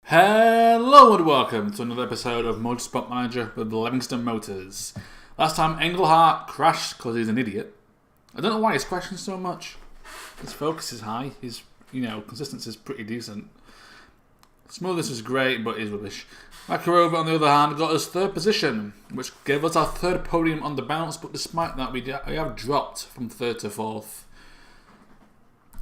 Hello and welcome to another episode of Motorsport Manager with Levingston Motors. Last time Engelhardt crashed because he's an idiot. I don't know why he's crashing so much. His focus is high. His, consistency is pretty decent. Smoothness is great, but he's rubbish. Makarova, on the other hand, got us third position, which gave us our third podium on the bounce, but despite that, we have dropped from third to fourth.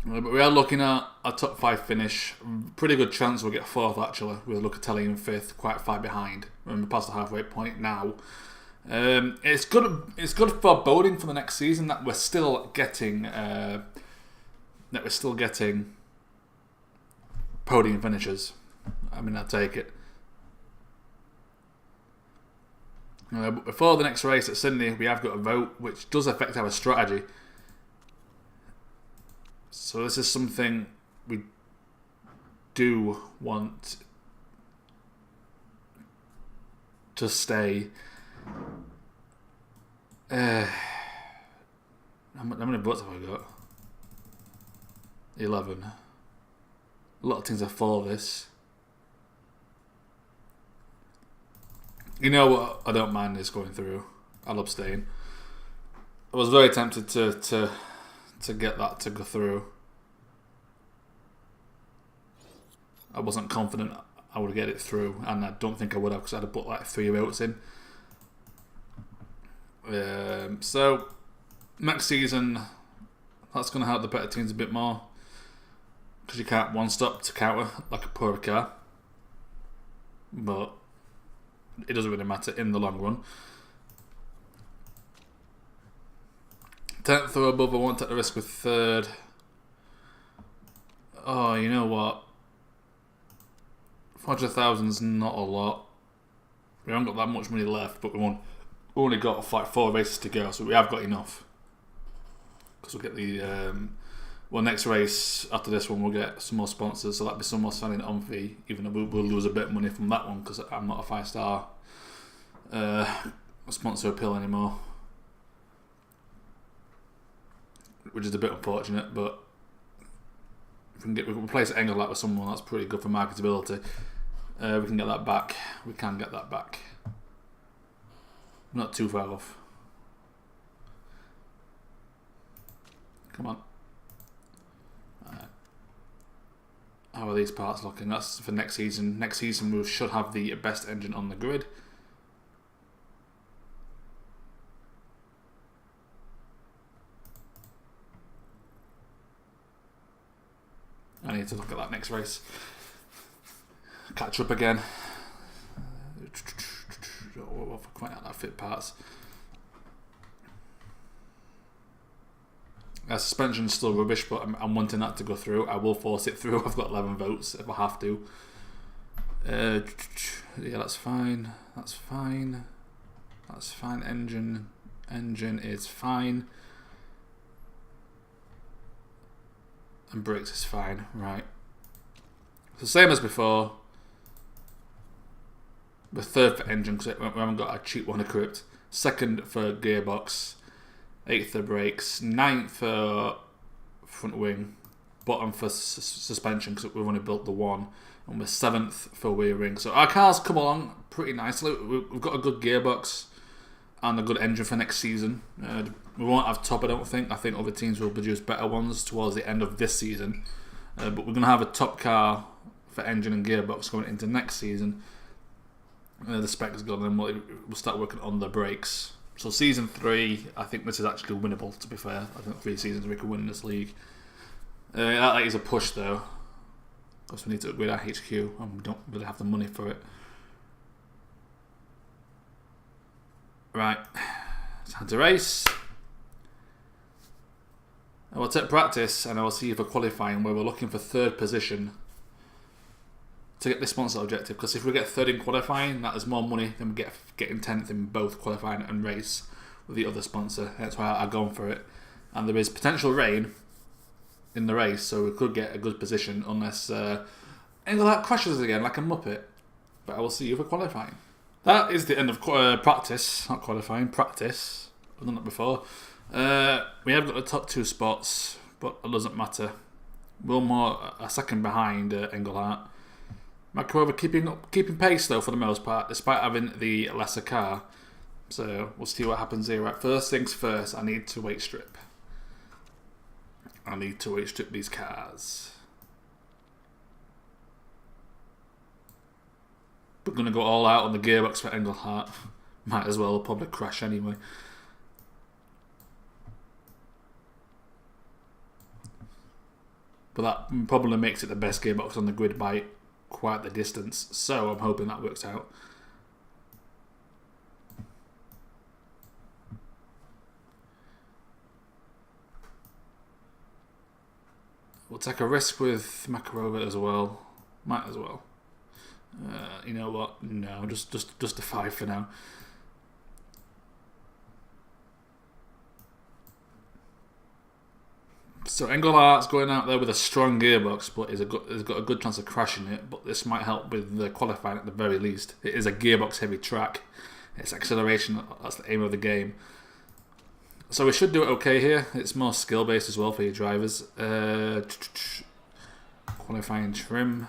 But we are looking at a top 5 finish. Pretty good chance we'll get fourth, actually, with Locatelli in fifth, quite far behind. We're past the halfway point now. It's good foreboding for the next season that we're still getting podium finishes. I mean, I'll take it. But before the next race at Sydney, we have got a vote, which does affect our strategy. So this is something we do want to stay. How many votes have I got? 11. A lot of things are for this. You know what? I don't mind this going through. I'll abstain. I was very tempted to get that to go through. I wasn't confident I would get it through, and I don't think I would have because I'd have put like 3 votes in. So next season, that's going to help the better teams a bit more because you can't one-stop to counter like a poor car. But it doesn't really matter in the long run. 10th or above, I won't take the risk with third. Oh, you know what? 400,000's not a lot. We haven't got that much money left, but we've only got like 4 races to go, so we have got enough. Because we'll get the next race after this one, we'll get some more sponsors, so that'll be some more selling on fee. Even though we'll lose a bit of money from that one because I'm not a 5-star sponsor appeal anymore, which is a bit unfortunate. But if we can replace Engelhardt with someone that's pretty good for marketability, we can get that back. We can get that back. Not too far off. Come on. How are these parts looking? That's for next season. Next season we should have the best engine on the grid. I need to look at that next race. Catch up again. Quite out that fit parts. Suspension's still rubbish, but I'm wanting that to go through. I will force it through. I've got 11 votes if I have to. Yeah, that's fine. That's fine. That's fine. Engine is fine. And brakes is fine. Right. So same as before. The third for engine because we haven't got a cheap one equipped. Second for gearbox. 8th for brakes. 9th for front wing. Bottom for suspension because we've only built the one. And we're 7th for rear wing. So our cars come along pretty nicely. We've got a good gearbox and a good engine for next season. We won't have top, I don't think. I think other teams will produce better ones towards the end of this season. But we're going to have a top car for engine and gearbox going into next season. The spec is good, and then we'll start working on the brakes. So season 3, I think this is actually winnable, to be fair. I think 3 seasons we can win this league. That is a push, though. Because we need to upgrade our HQ, and we don't really have the money for it. Right. It's time to race. I will take practice, and I will see you for qualifying, where we're looking for 3rd position to get this sponsor objective, because if we get 3rd in qualifying, that is more money than we getting 10th in both qualifying and race with the other sponsor. That's why I've gone for it. And there is potential rain in the race, so we could get a good position unless Engelhardt crashes again like a muppet. But I will see you for qualifying. That is the end of practice, not qualifying, practice. I've done that before. We have got the top 2 spots, but it doesn't matter. Wilmore a second behind Engelhardt. Makarova keeping pace though for the most part, despite having the lesser car. So we'll see what happens here. Right, first things first, I need to weight strip. I need to weight strip these cars. We're going to go all out on the gearbox for Engelhardt. Might as well, will probably crash anyway. But that probably makes it the best gearbox on the grid by quite the distance. So I'm hoping that works out. We'll take a risk with Makarova as well. Might as well. You know what? No, just a 5 for now. So Engelhardt's going out there with a strong gearbox, but has got a good chance of crashing it. But this might help with the qualifying at the very least. It is a gearbox-heavy track. It's acceleration. That's the aim of the game. So we should do it okay here. It's more skill-based as well for your drivers. Qualifying trim.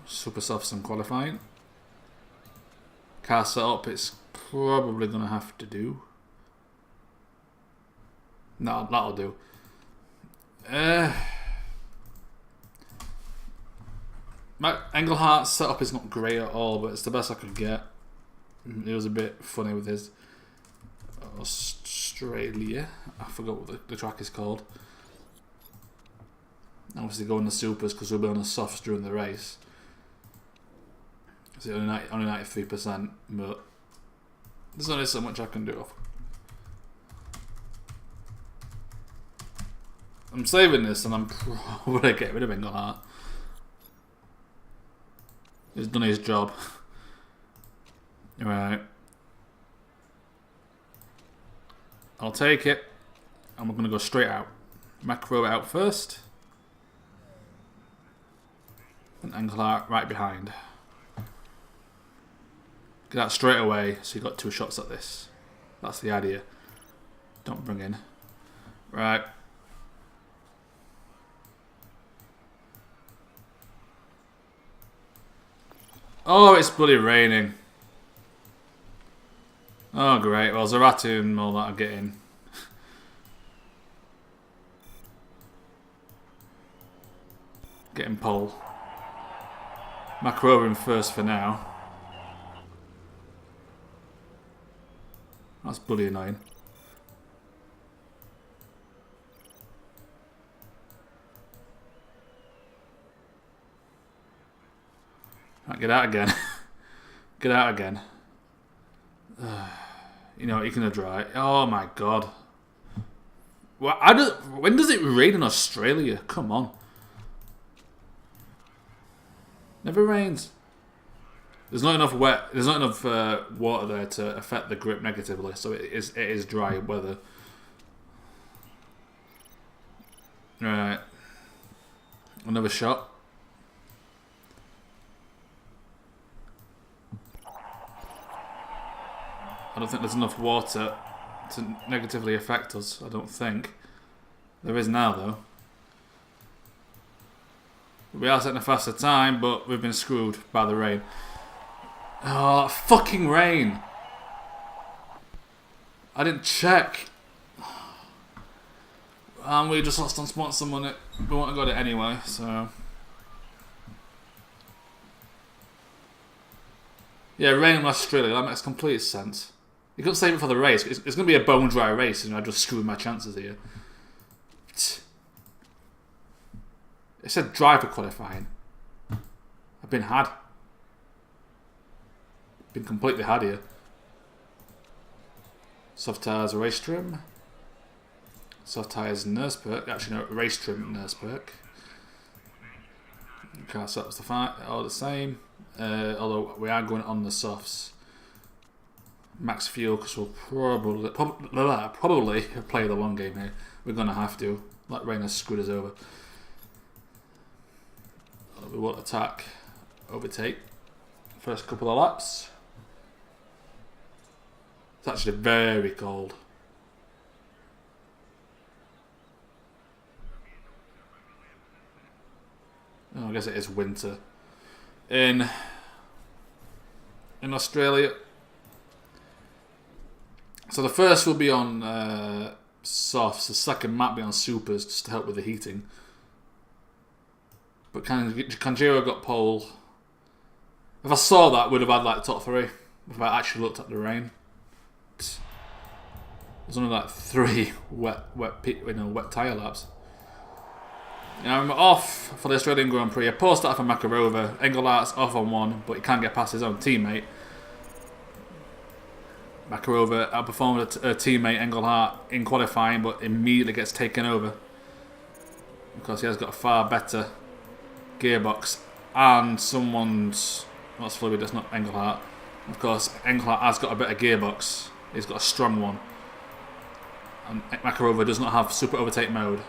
Super softs and qualifying. Car setup, it's probably going to have to do. No, that'll do. My Engelhardt's setup is not great at all, but it's the best I could get. It was a bit funny with his Australia. I forgot what the track is called. Obviously going to supers because we'll be on the softs during the race. It's only 93%, but there's only so much I can do. I'm saving this and I'm probably going to get rid of Engelhardt. He's done his job. Right. I'll take it. And we're going to go straight out. Makarova out first. And Engelhardt right behind. Get out straight away so you got 2 shots at this. That's the idea. Don't bring in. Right. Oh, it's bloody raining. Oh, great. Well, Zaratu and all that are getting. Getting pole. Makarova in first for now. That's bloody annoying. Right, get out again. Get out again. You know, you can dry. Oh my god. Well, when does it rain in Australia? Come on. Never rains. There's not enough water there to affect the grip negatively, so it is dry weather. Right. Another shot. I don't think there's enough water to negatively affect us. I don't think. There is now, though. We are setting a faster time, but we've been screwed by the rain. Oh, fucking rain! I didn't check. And we just lost on sponsor money. We wouldn't have got it anyway, so... Yeah, rain in Australia, that makes complete sense. You couldn't save it for the race. It's going to be a bone dry race, and I just screwed my chances here. It said dry for qualifying. I've been had. Been completely had here. Soft tyres, race trim. Soft tyres, nurse perk. Actually, no, race trim, nurse perk. Car setups all the same. Although we are going on the softs. Max fuel because we'll probably play the long game here. We're going to have to. Like rain has screwed us over. We won't attack, overtake. First couple of laps. It's actually very cold. I guess it is winter in Australia. So the first will be on softs. The second might be on supers, just to help with the heating. But Kanjiro got pole. If I saw that, we'd have had like top 3. If I actually looked at the rain. There's only like 3 wet tyre laps. I'm off for the Australian Grand Prix. I post that for Makarova. Engelhart's off on 1, but he can't get past his own teammate. Makarova outperformed her teammate Engelhart in qualifying, but immediately gets taken over because he has got a far better gearbox and someone's. That's fluid. That's not Engelhart. Of course, Engelhart has got a better gearbox. He's got a strong one, and Makarova does not have super overtake mode.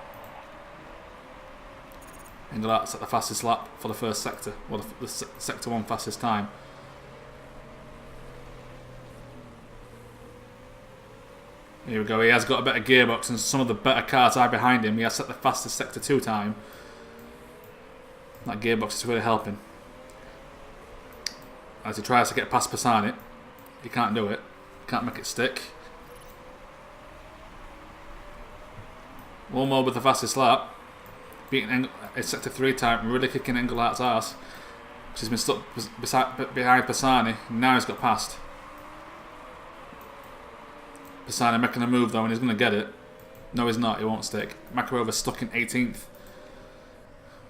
Engelhart's at the fastest lap for the first sector, well, the sector 1 fastest time. Here we go, he has got a better gearbox and some of the better cars are behind him. He has set the fastest sector 2 time. That gearbox is really helping. As he tries to get past Pisani, he can't do it. Can't make it stick. One more with the fastest lap. Beating his sector 3 time, really kicking Engelhart's ass. He's been stuck behind Pisani. Now he's got past. Pisani making a move though, and he's going to get it. No, he's not. He won't stick. Makarova's stuck in 18th.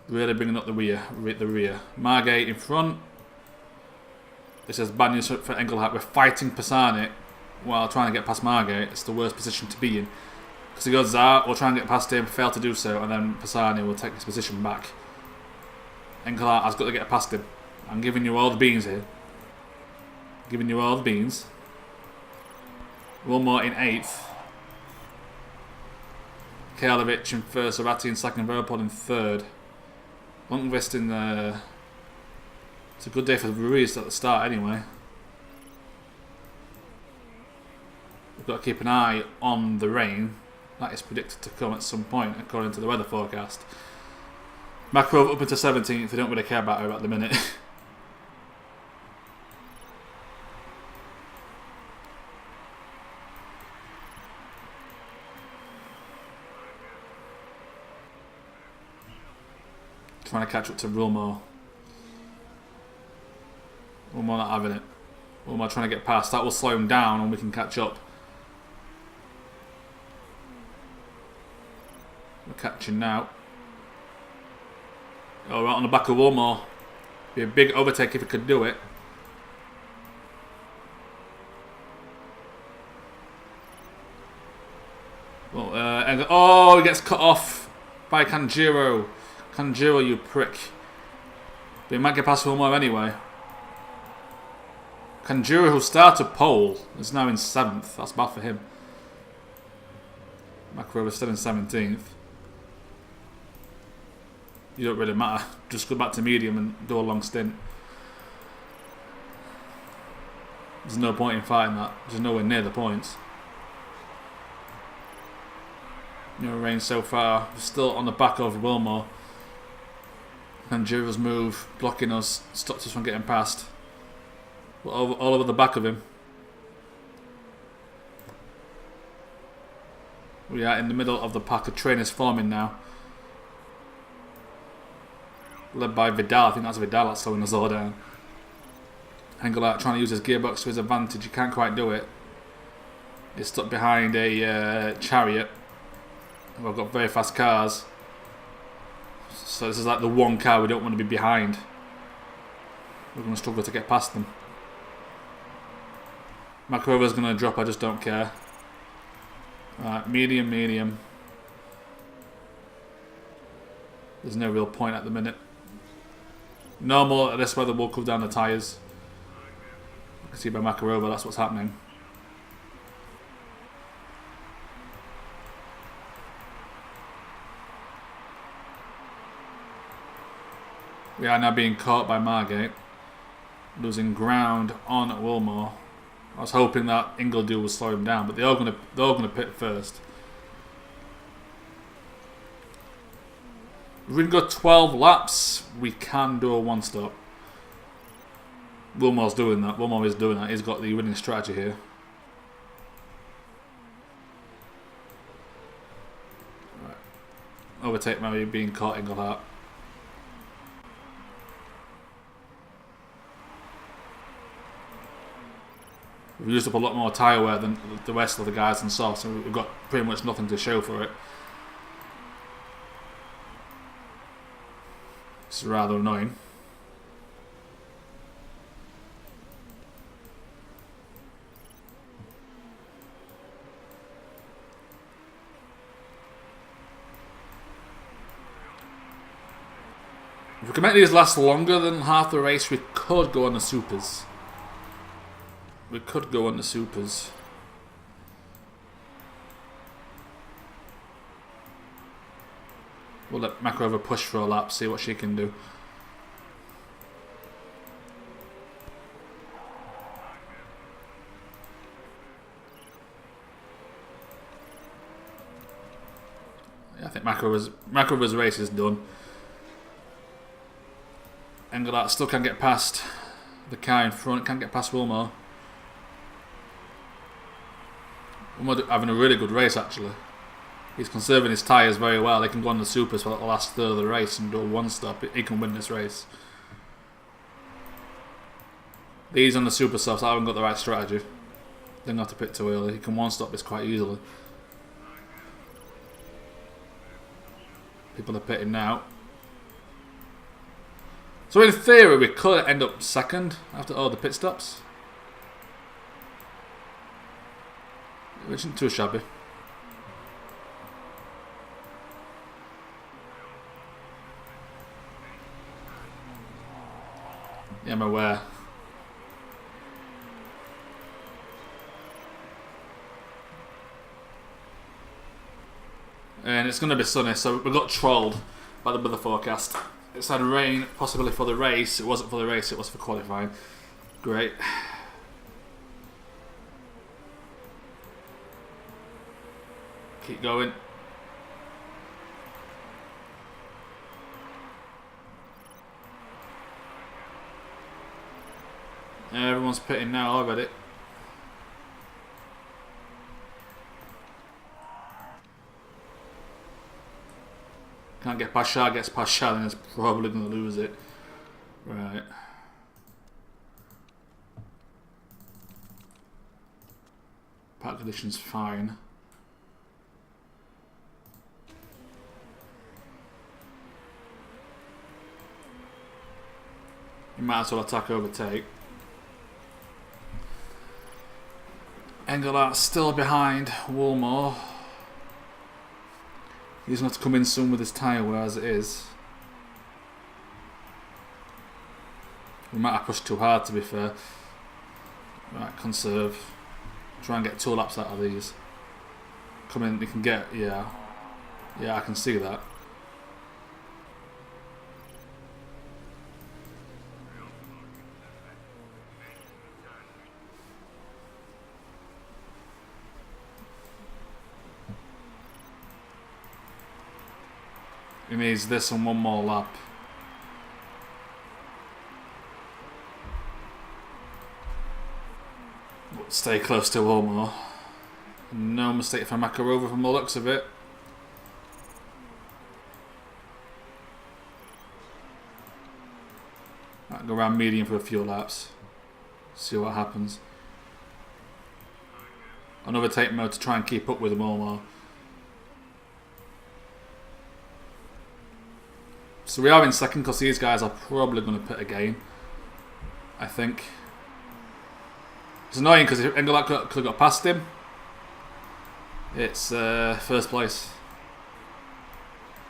Really bringing up the rear. Margay in front. This is bad news for Engelhart. We're fighting Pisani while trying to get past Margay. It's the worst position to be in. Because he goes out, we'll try and get past him, fail to do so, and then Pisani will take his position back. Engelhart has got to get past him. I'm giving you all the beans here. Giving you all the beans. One more in 8th. Karlovic in 1st, Arati in 2nd, Veropol in 3rd. Lundqvist in the... It's a good day for the Ruiz at the start anyway. We've got to keep an eye on the rain. That is predicted to come at some point according to the weather forecast. Makarova up into 17th, they don't really care about her at the minute. Trying to catch up to Wilmore. Wilmore not having it. Wilmore trying to get past. That will slow him down and we can catch up. We're catching now. Oh, right on the back of Wilmore. Be a big overtake if he could do it. Well, oh, he gets cut off by Kanjiro. Kanjiro, you prick. But he might get past Wilmore anyway. Kanjiro, who started pole, is now in 7th. That's bad for him. Makarova still in 17th. You don't really matter. Just go back to medium and do a long stint. There's no point in fighting that. There's nowhere near the points. No rain so far. We're still on the back of Wilmore. Kanjiro's move, blocking us, stops us from getting past. We're all over the back of him. We are in the middle of the pack of trainers forming now. Led by Vidal. I think that's Vidal that's slowing us all down. Engelhart trying to use his gearbox to his advantage. He can't quite do it. He's stuck behind a chariot. We've got very fast cars. So this is like the one car we don't want to be behind. We're going to struggle to get past them. Makarova's going to drop, I just don't care. Right, medium. There's no real point at the minute. Normal at this weather will cool down the tyres. You can see by Makarova that's what's happening. We are now being caught by Margate. Losing ground on Wilmore. I was hoping that Ingledew would slow him down, but they're all gonna pit first. If we can go 12 laps, we can do a one-stop. Wilmore's doing that. Wilmore is doing that. He's got the winning strategy here. Right. Overtake Mary being caught in that. We've used up a lot more tyre wear than the rest of the guys in soft, so we've got pretty much nothing to show for it. It's rather annoying. If we can make these last longer than half the race, we could go on the supers. We could go on the supers. We'll let Makarova push for a lap, see what she can do. Yeah, I think Makarova's race is done. Engelhardt still can't get past the car in front, can't get past Wilmore. Wilmore having a really good race actually. He's conserving his tyres very well. He can go on the supers for the last third of the race and do a one-stop. He can win this race. These on the super softs haven't got the right strategy. They don't have to pit too early. He can one-stop this quite easily. People are pitting now. So in theory, we could end up second after all the pit stops. Which isn't too shabby. Yeah, I'm aware. And it's going to be sunny, so we got trolled by the weather forecast. It said rain, possibly for the race. It wasn't for the race, it was for qualifying. Great. Keep going. Everyone's pitting now already. Can't get past Shah, gets past Shah, and is probably going to lose it. Right. Park conditions fine. You might as well attack overtake. Engelhardt still behind Wilmore. He's going to come in soon with his tyre wear as it is. We might have pushed too hard to be fair. Right, conserve. Try and get 2 laps out of these. Come in, you can get, yeah. Yeah, I can see that. It needs this and one more lap. Stay close to Wilmore. No mistake for Makarova from the looks of it. Right, go around medium for a few laps. See what happens. Another take mode to try and keep up with Wilmore. So we are in second because these guys are probably going to pit again. I think. It's annoying because if Engelhardt could have got past him, it's first place.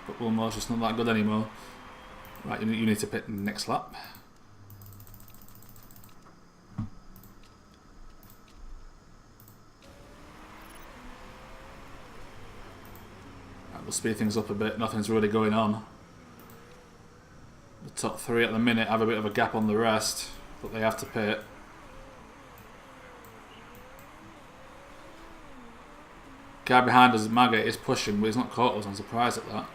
But Wilmore's just not that good anymore. Right, you need to pit next lap. Right, we'll speed things up a bit. Nothing's really going on. The top 3 at the minute have a bit of a gap on the rest, but they have to pit. Guy behind us, Maga, is pushing, but he's not caught us. I'm surprised at that.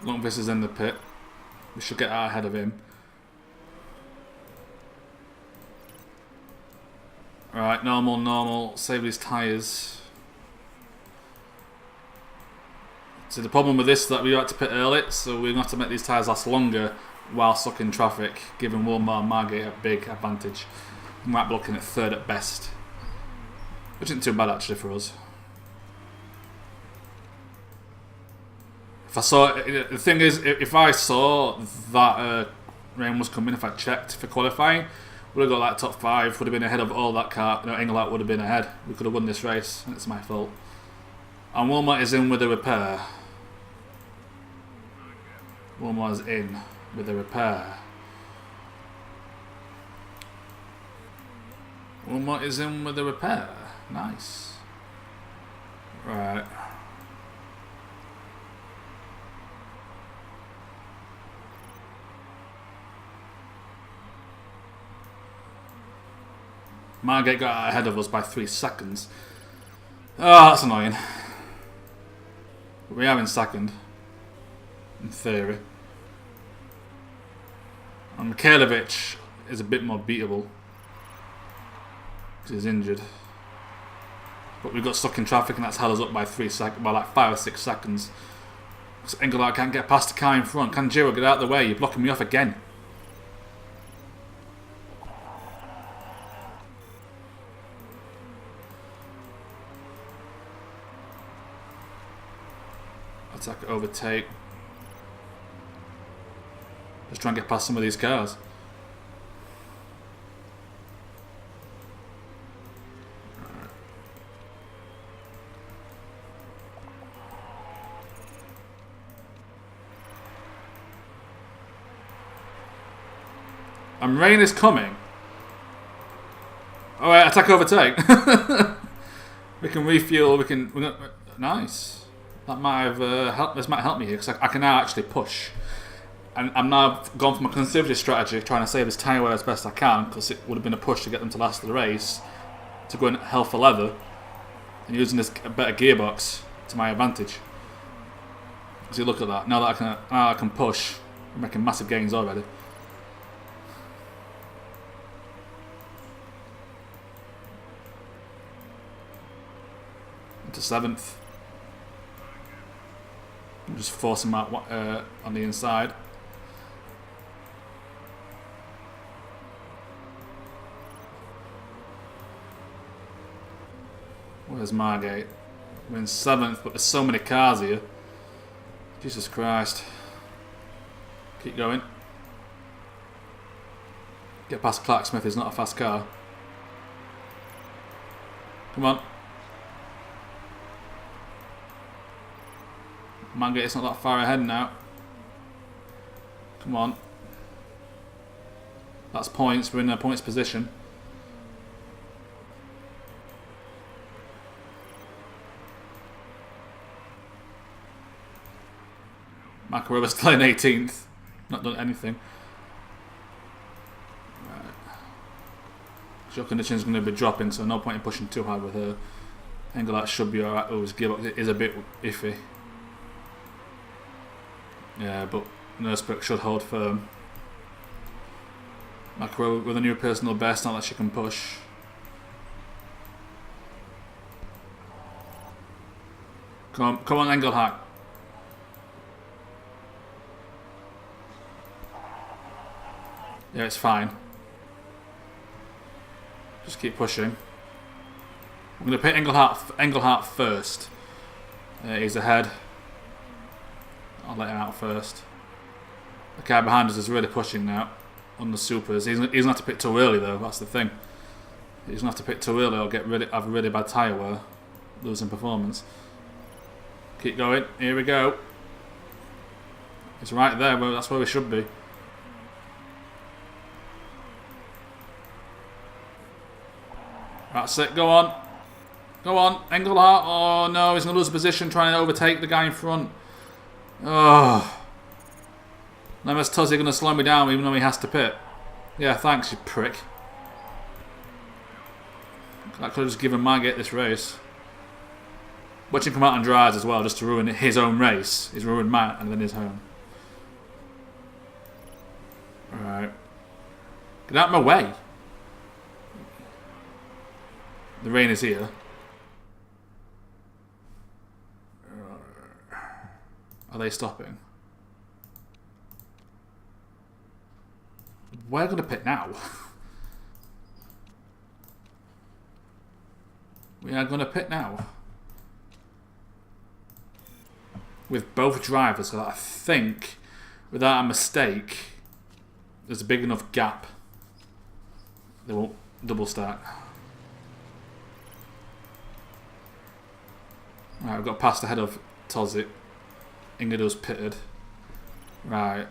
Lundqvist is in the pit. We should get out ahead of him. Alright, normal. Save these tyres. So the problem with this is that we had to pit early, so we're going to have to make these tyres last longer while stuck in traffic, giving Wilmar and Margate a big advantage. We might be looking at third at best. Which isn't too bad actually for us. If I saw, the thing is, if I saw that rain was coming, if I checked for qualifying, would have got like top 5, would have been ahead of all that car. You know, Engelhardt would have been ahead. We could have won this race, and it's my fault. And Wilmot is in with a repair. Wilmot is in with a repair. Wilmot is in with a repair. Nice. Right. Margate got ahead of us by 3 seconds. Oh, that's annoying. We are in second, in theory. And Mikhailovic is a bit more beatable because he's injured. But we got stuck in traffic and that's held us up by 3 seconds, by like 5 or 6 seconds. So Engelhardt can't get past the car in front. Kanjiro, get out of the way, you're blocking me off again. Attack, overtake. Just try and get past some of these cars. Right. And rain is coming. Alright, attack, overtake. We can refuel, nice. That might have helped. This might help me here because I can now actually push, and I'm now gone from a conservative strategy, trying to save this tyre wear as best I can, because it would have been a push to get them to last the race, to go in hell for leather, and using this better gearbox to my advantage. So look at that. Now that I can push, I'm making massive gains already. Into 7th. I'm just forcing him out on the inside. Where's Margate? We're in 7th, but there's so many cars here. Jesus Christ. Keep going. Get past Clark-Smith, he's not a fast car. Come on. Margate's not that far ahead now. Come on. That's points. We're in a points position. Makarova's still in 18th. Not done anything. Right. Show condition's going to be dropping, so no point in pushing too hard with her. Engelhardt should be alright. Oh, his gearbox is a bit iffy. Yeah, but Nursbrick should hold firm. Macro with a new personal best, not that she can push. Come on, Engelhardt. Yeah, it's fine. Just keep pushing. I'm going to put Engelhardt first. He's ahead. I'll let him out first. The guy behind us is really pushing now on the supers. He's going to have to pit too early though, that's the thing. He's going to have to pit too early or have a really bad tyre wear, losing performance. Keep going, here we go. It's right there, well, that's where we should be. That's it, go on. Go on, Engelhardt. Oh no, he's going to lose a position trying to overtake the guy in front. Oh. Now is Tuzzy going to slow me down even though he has to pit? Yeah, thanks, you prick. I could have just given Margate this race. Watch him come out and drive as well just to ruin his own race. He's ruined mine and then his own. Get out of my way. The rain is here. Are they stopping? We're going to pit now. We are going to pit now. With both drivers, I think, without a mistake, there's a big enough gap. They won't double stack. Right, we've got past ahead of Tozic. Ingedo's pitted. Right,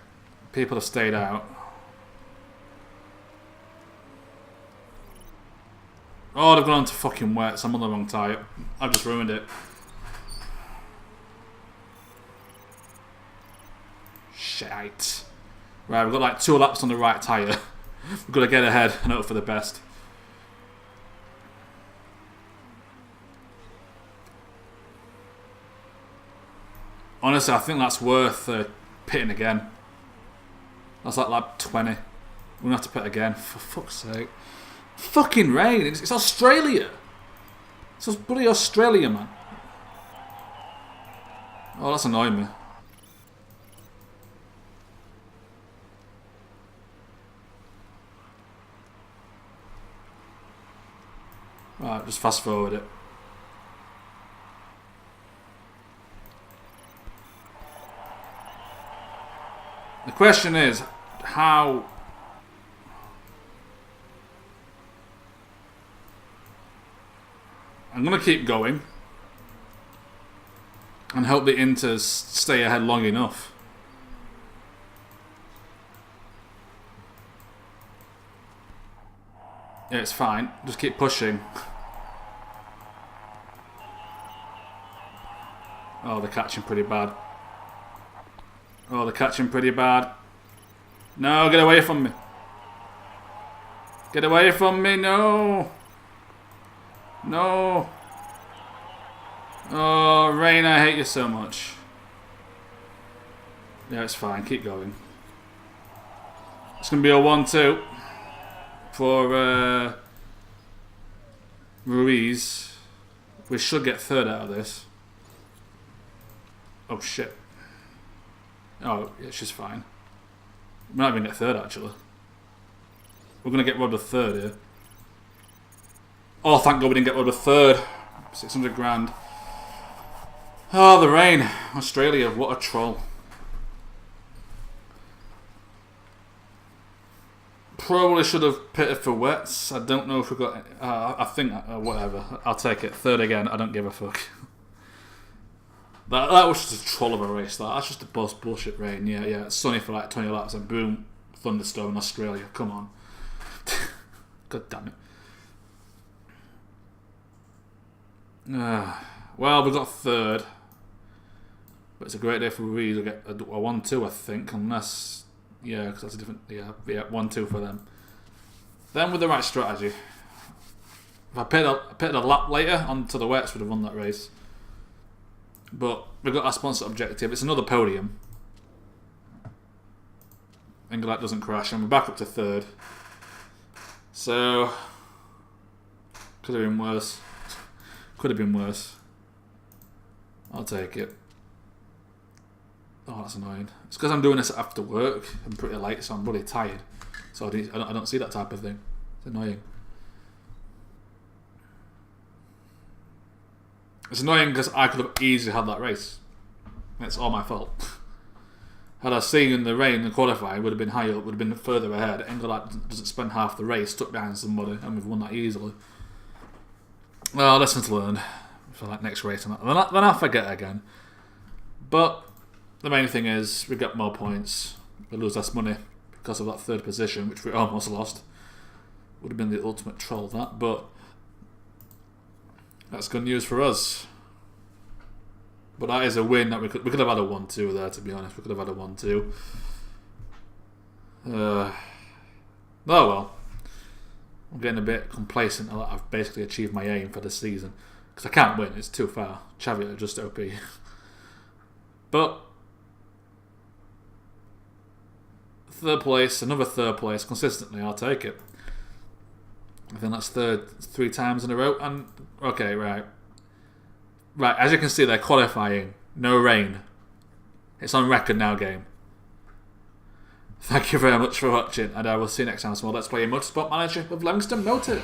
people have stayed out. Oh, they've gone on to fucking wets. I'm on the wrong tyre. I've just ruined it. Shite. Right, we've got like 2 laps on the right tyre. We've got to get ahead and hope for the best. Honestly, I think that's worth pitting again. That's like lap 20. We're going to have to pit again. For fuck's sake. Fucking rain. It's Australia. It's bloody Australia, man. Oh, that's annoying me. Right, just fast forward it. The question is, how... I'm going to keep going and hope the Inters stay ahead long enough. Yeah, it's fine. Just keep pushing. Oh, they're catching pretty bad. Oh, they're catching pretty bad. No, get away from me. Get away from me, no. No. Oh, Rain, I hate you so much. Yeah, it's fine. Keep going. It's going to be a 1-2 for Ruiz. We should get third out of this. Oh, shit. Oh, yeah, she's fine. We might even get third, actually. We're going to get robbed of third here. Oh, thank God we didn't get robbed of third. 600 grand. Oh, the rain. Australia, what a troll. Probably should have pitted for wets. I don't know if we got... I think... whatever. I'll take it. Third again. I don't give a fuck. That was just a troll of a race. That's just a bullshit rain. Yeah. It's sunny for like 20 laps and boom, thunderstorm in Australia. Come on. God damn it. Well, we got third. But it's a great day for Ruiz. We'll get a 1-2, I think. Unless... Yeah, because that's a different... Yeah, 1-2 for them. Then with the right strategy. If I pitted a lap later onto the wets, would have won that race. But we've got our sponsor objective. It's another podium. Engelak doesn't crash, and we're back up to third. So could have been worse. Could have been worse. I'll take it. Oh, that's annoying. It's because I'm doing this after work. I'm pretty late, so I'm really tired. So I don't see that type of thing. It's annoying. It's annoying because I could have easily had that race. It's all my fault. Had I seen the rain in the qualifying, would have been higher up, would have been further ahead. Engelak doesn't spend half the race stuck behind somebody, and we've won that easily. Well, lessons learned for that next race. Then I'll forget again. But the main thing is we get more points. We lose less money because of that third position, which we almost lost. Would have been the ultimate troll, that, but that's good news for us. But that is a win that we could have had a 1-2 there, to be honest. We could have had a 1-2. Oh well. I'm getting a bit complacent that I've basically achieved my aim for the season. Because I can't win, it's too far. Xavier are just OP. But third place, another third place, consistently, I'll take it. I think that's third 3 times in a row. And okay, right. Right, as you can see, they're qualifying. No rain. It's on record now, game. Thank you very much for watching, and I will see you next time. So let's play a Motorsport Manager with Levingston Motors.